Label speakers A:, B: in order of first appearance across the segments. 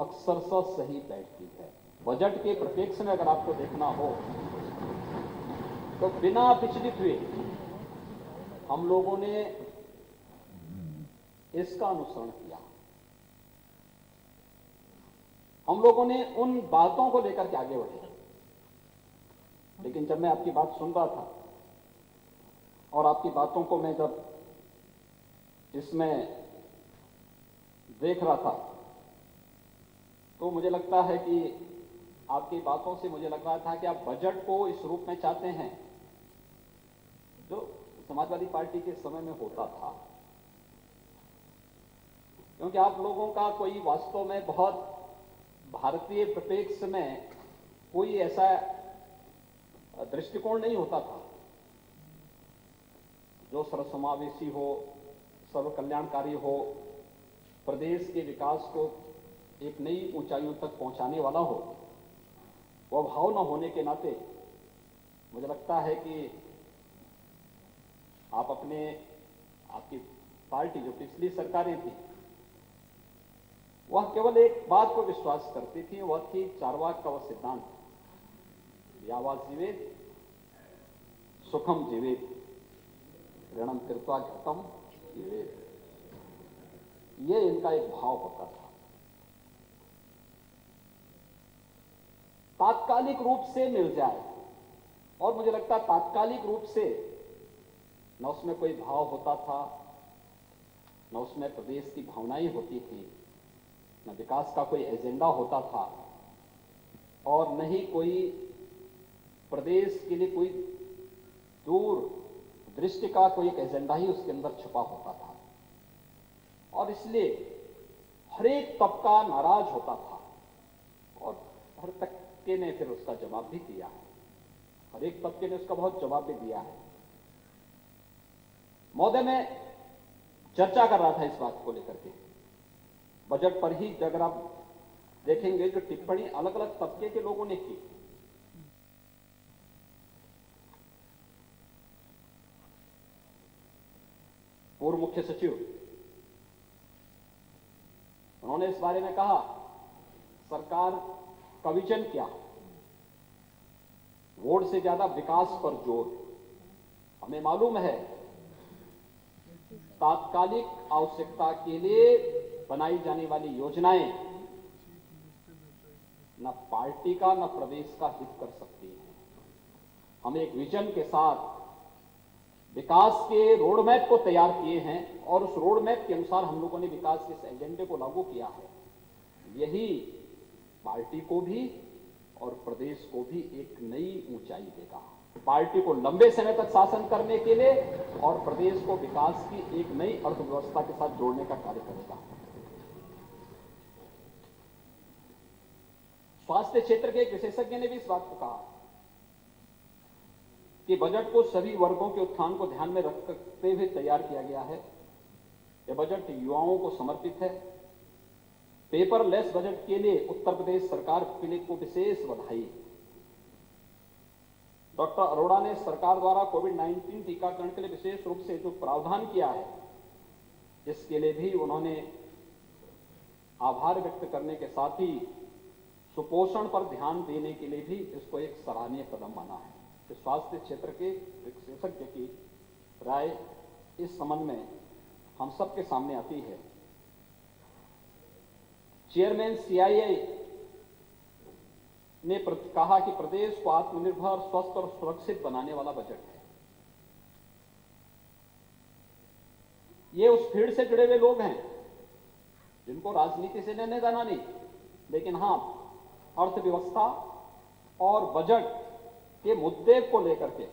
A: अक्सर सही बैठती है। बजट के परिप्रेक्ष्य में अगर आपको देखना हो तो बिना विचलित हुए हम लोगों ने इसका अनुसरण किया। हम लोगों ने उन बातों को लेकर के आगे बढ़े। लेकिन जब मैं आपकी बात सुन रहा था और आपकी बातों को मैं जब इसमें देख रहा था तो मुझे लगता है कि आपकी बातों से मुझे लग रहा था कि आप बजट को इस रूप में चाहते हैं जो समाजवादी पार्टी के समय में होता था, क्योंकि आप लोगों का कोई वास्तव में बहुत भारतीय परिप्रेक्ष्य में कोई ऐसा दृष्टिकोण नहीं होता था जो सर्वसमावेशी हो, सर्व कल्याणकारी हो, प्रदेश के विकास को एक नई ऊंचाइयों तक पहुंचाने वाला हो। वह भाव न होने के नाते मुझे लगता है कि आपकी पार्टी जो पिछली सरकारें थी वह केवल एक बात को विश्वास करती थी, वह थी चारवाक का वह सिद्धांत, यावत् जीवेत् सुखम जीवेत् ऋणम कृत्वा घृतम जीवेत्। ये इनका एक भाव होता था। तात्कालिक रूप से मिल जाए, और मुझे लगता है तात्कालिक रूप से न उसमें कोई भाव होता था, न उसमें प्रदेश की भावनाएं होती थी, न विकास का कोई एजेंडा होता था, और न ही कोई प्रदेश के लिए कोई दूर दृष्टि का कोई एक एजेंडा ही उसके अंदर छुपा होता था। और इसलिए हर एक तबका नाराज होता था और हर तबके ने फिर उसका जवाब भी दिया है। हर एक तबके ने उसका बहुत जवाब भी दिया है। महोदय, मैं चर्चा कर रहा था इस बात को लेकर के, बजट पर ही अगर आप देखेंगे जो टिप्पणी अलग अलग तबके के लोगों ने की, पूर्व मुख्य सचिव, उन्होंने इस बारे में कहा सरकार का विजन क्या, वोट से ज्यादा विकास पर जोर। हमें मालूम है तात्कालिक आवश्यकता के लिए बनाई जाने वाली योजनाएं न पार्टी का न प्रदेश का हित कर सकती है। हम एक विजन के साथ विकास के रोड मैप को तैयार किए हैं और उस रोड मैप के अनुसार हम लोगों ने विकास के इस एजेंडे को लागू किया है। यही पार्टी को भी और प्रदेश को भी एक नई ऊंचाई देगा। पार्टी को लंबे समय तक शासन करने के लिए और प्रदेश को विकास की एक नई अर्थव्यवस्था के साथ जोड़ने का कार्य करेगा। स्वास्थ्य क्षेत्र के एक विशेषज्ञ ने भी इस बात को कहा कि बजट को सभी वर्गों के उत्थान को ध्यान में रखते हुए तैयार किया गया है। यह बजट युवाओं को समर्पित है। पेपरलेस बजट के लिए उत्तर प्रदेश सरकार के लिए को विशेष बधाई। डॉक्टर अरोड़ा ने सरकार द्वारा कोविड-19 टीकाकरण के लिए विशेष रूप से जो प्रावधान किया है, इसके लिए भी उन्होंने आभार व्यक्त करने के साथ ही सुपोषण पर ध्यान देने के लिए भी इसको एक सराहनीय कदम माना है। स्वास्थ्य क्षेत्र के विशेषज्ञ की राय इस संबंध में हम सबके सामने आती है। चेयरमैन सीआईआई ने कहा कि प्रदेश को आत्मनिर्भर, स्वस्थ और सुरक्षित बनाने वाला बजट है। ये उस फील्ड से जुड़े हुए लोग हैं जिनको राजनीति से लेने देना नहीं, लेकिन हां, अर्थव्यवस्था और बजट के मुद्दे को लेकर के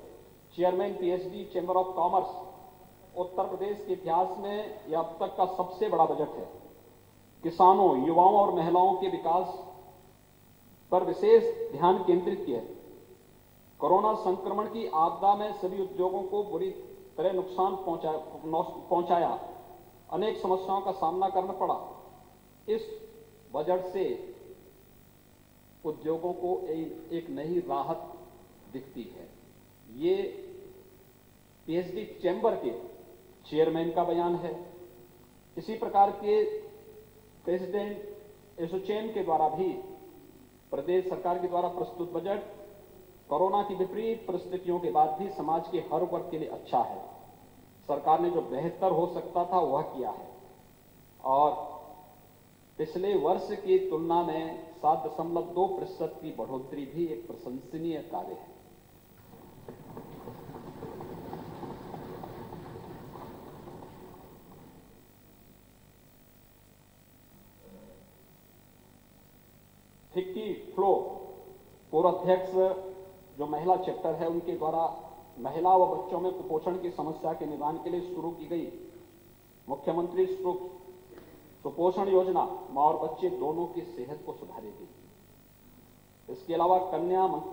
A: chairman PhD chamber of commerce, Uttar Pradesh के इतिहास में यह अब तक का सबसे बड़ा बजट है। किसानों, युवाओं और महिलाओं के विकास पर विशेष ध्यान केंद्रित किया है। कोरोना संक्रमण की आपदा में सभी उद्योगों को बुरी तरह नुकसान पहुंचाया, अनेक समस्याओं का सामना करना पड़ा। इस बजट से उद्योगों को एक नई राहत दिखती है। ये पीएचडी चैंबर के चेयरमैन का बयान है। इसी प्रकार के प्रेसिडेंट एसोचैम के द्वारा भी प्रदेश सरकार के द्वारा प्रस्तुत बजट कोरोना की विपरीत परिस्थितियों के बाद भी समाज के हर वर्ग के लिए अच्छा है। सरकार ने जो बेहतर हो सकता था वह किया है और पिछले वर्ष की तुलना में 7.2% की बढ़ोतरी भी एक प्रशंसनीय कार्य है। फिक्की फ्लो पूर्व अध्यक्ष जो महिला चैप्टर है उनके द्वारा महिला व बच्चों में कुपोषण की समस्या के निदान के लिए शुरू की गई मुख्यमंत्री सुपोषण योजना मां और बच्चे दोनों की सेहत को सुधारेगी। इसके अलावा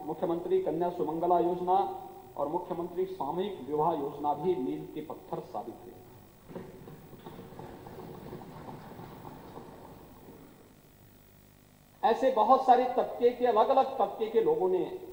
A: मुख्यमंत्री कन्या सुमंगला योजना और मुख्यमंत्री सामूहिक विवाह योजना भी मील के पत्थर साबित हुए। ऐसे बहुत सारे तबके के अलग अलग तबके के लोगों ने